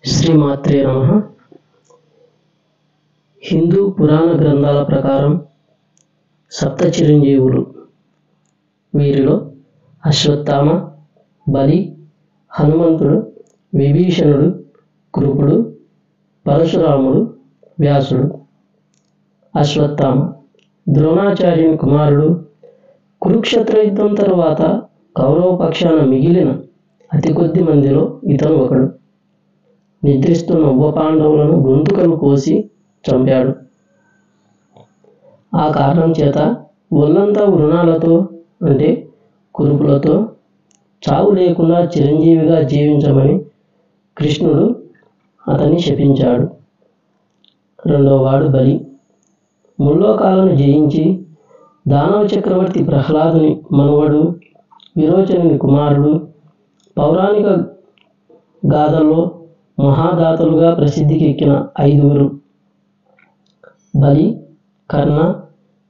శ్రీమాత్రే నమః. హిందూ పురాణ గ్రంథాల ప్రకారం సప్త చిరంజీవులు. వీరిలో అశ్వత్థామ, బలి, హనుమంతుడు, విభీషణుడు, కృపుడు, పరశురాముడు, వ్యాసుడు. అశ్వత్థామ ద్రోణాచార్యుని కుమారుడు. కురుక్షేత్ర యుద్ధం తరువాత కౌరవ పక్షాన మిగిలిన అతి కొద్ది మందిలో ఇతను ఒకడు. నిద్రిస్తున్న ఉప పాండవులను గొంతుకలు కోసి చంపాడు. ఆ కారణం చేత ఒళ్ళంతా వృణాలతో అంటే కురుపులతో చావు లేకుండా చిరంజీవిగా జీవించమని కృష్ణుడు అతన్ని శపించాడు. రెండోవాడు బలి. ముల్లోకాలను జయించి దానవ చక్రవర్తి ప్రహ్లాదుని మనువడు, విరోచనుని కుమారుడు, పౌరాణిక గాథల్లో మహాదాతలుగా ప్రసిద్ధికి ఎక్కిన 5 బలి, కర్ణ,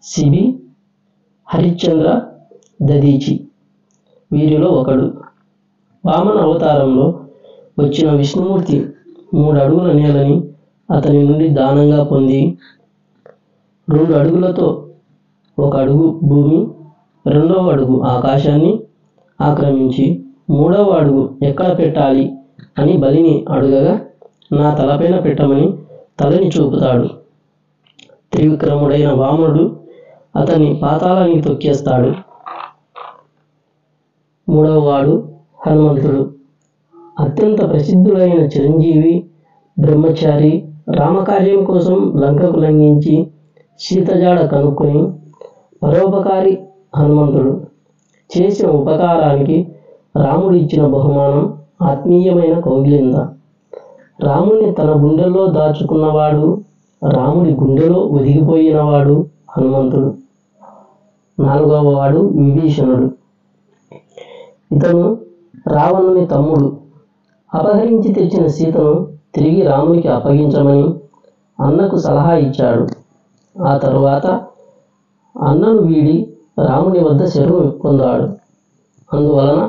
శిబి, హరిశ్చంద్ర, దధీచి. వీరిలో ఒకడు. వామన అవతారంలో వచ్చిన విష్ణుమూర్తి 3 అడుగుల నేలని అతని నుండి దానంగా పొంది 2 అడుగులతో 1 అడుగు భూమి, 2వ అడుగు ఆకాశాన్ని ఆక్రమించి 3వ అడుగు ఎక్కడ పెట్టాలి అని బలిని అడుగగా, నా తలపైన పెట్టమని తలని చూపుతాడు. త్రివిక్రముడైన వామనుడు అతన్ని పాతాళానికి తొక్కేస్తాడు. 3వ వాడు హనుమంతుడు. అత్యంత ప్రసిద్ధుడైన చిరంజీవి, బ్రహ్మచారి. రామకార్యం కోసం లంకకు లంఘించి సీతజాడ కనుక్కొని పరోపకారి హనుమంతుడు. చేసిన ఉపకారానికి రాముడు ఇచ్చిన బహుమానం ఆత్మీయమైన కౌగిలింత. రాముడిని తన గుండెల్లో దాచుకున్నవాడు, రాముడి గుండెలో ఒదిగిపోయినవాడు హనుమంతుడు. 4వ వాడు విభీషణుడు. ఇతను రావణుని తమ్ముడు. అపహరించి తెచ్చిన సీతను తిరిగి రామునికి అప్పగించమని అన్నకు సలహా ఇచ్చాడు. ఆ తరువాత అన్నను వీడి రాముని వద్ద శరణు పొందాడు. అందువలన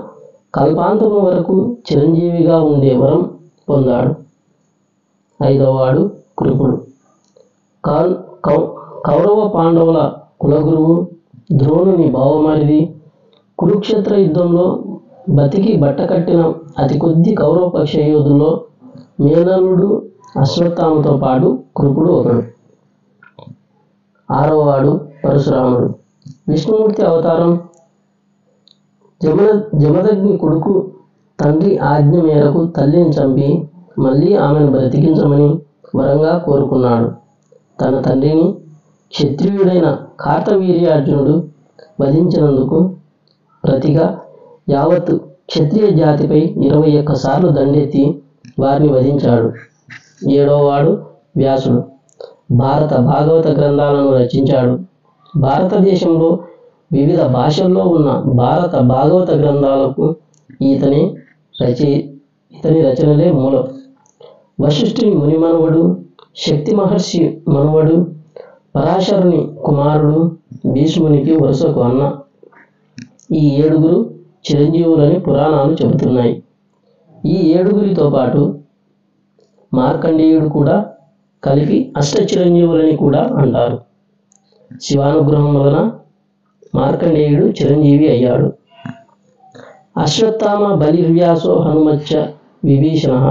కల్పాంతము వరకు చిరంజీవిగా ఉండే వరం పొందాడు. 5వ వాడు కృపుడు. కౌరవ పాండవుల కులగురువు, ద్రోణుని బావమరిది. కురుక్షేత్ర యుద్ధంలో బతికి బట్టకట్టిన అతి కొద్ది కౌరవ పక్ష యోధుల్లో మేనల్లుడు అశ్వత్థామతో పాటు కృపుడు ఒకడు. 6వ వాడు పరశురాముడు. విష్ణుమూర్తి అవతారం. జమదగ్ని కొడుకు తండ్రి ఆజ్ఞ మేరకు తల్లిని చంపి మళ్ళీ ఆమెను బ్రతికించమని వరంగా కోరుకున్నాడు. తన తండ్రిని క్షత్రియుడైన కార్తవీర్యార్జునుడు వధించినందుకు ప్రతిగా యావత్తు క్షత్రియ జాతిపై 21 సార్లు దండెత్తి వారిని వధించాడు. 7వ వాడు వ్యాసుడు. భారత భాగవత గ్రంథాలను రచించాడు. భారతదేశంలో వివిధ భాషల్లో ఉన్న భారత భాగవత గ్రంథాలకు ఇతని రచనలే మూలం. వశిష్ఠుని ముని మనవడు, శక్తి మహర్షి మనవడు, పరాశరుని కుమారుడు, భీష్మునికి వరుసకు అన్న. ఈ 7 చిరంజీవులని పురాణాలు చెబుతున్నాయి. ఈ 7 పాటు మార్కండేయుడు కూడా కలిపి అష్ట చిరంజీవులని కూడా అంటారు. శివానుగ్రహం వలన మార్కండేయుడు చిరంజీవి అయ్యాడు. అశ్వత్థామ బలిర్వ్యాసో హనుమచ్చ విభీషణః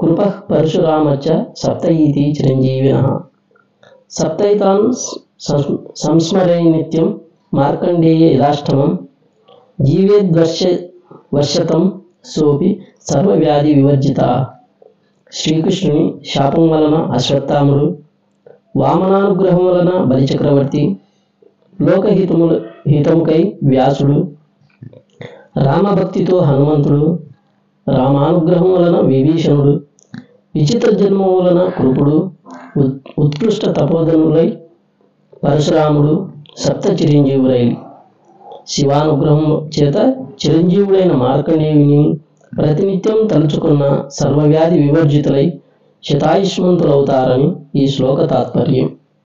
కృపః పరశురామచ్చ సప్తైతి చిరంజీవినః. సప్తైతాన్ సంస్మరే నిత్యం మార్కండేయ యథాష్టమం జీవేద్వర్షతం సోపి సర్వవ్యాధి వివర్జిత. శ్రీకృష్ణుని శాపం వలన అశ్వత్థాముడు, వామనానుగ్రహం వలన బలిచక్రవర్తి, లోకహితముకై వ్యాసుడు, రామభక్తితో హనుమంతుడు, రామానుగ్రహం వలన విభీషణుడు, విచిత్ర జన్మం వలన కృపుడు, ఉత్కృష్ట తపోధనులై పరశురాముడు, సప్త చిరంజీవులై శివానుగ్రహం చేత చిరంజీవుడైన మార్కండేయుని ప్రతినిత్యం తలుచుకున్న సర్వవ్యాధి వివర్జితులై శతాయుష్మంతులవుతారని ఈ శ్లోక తాత్పర్యం.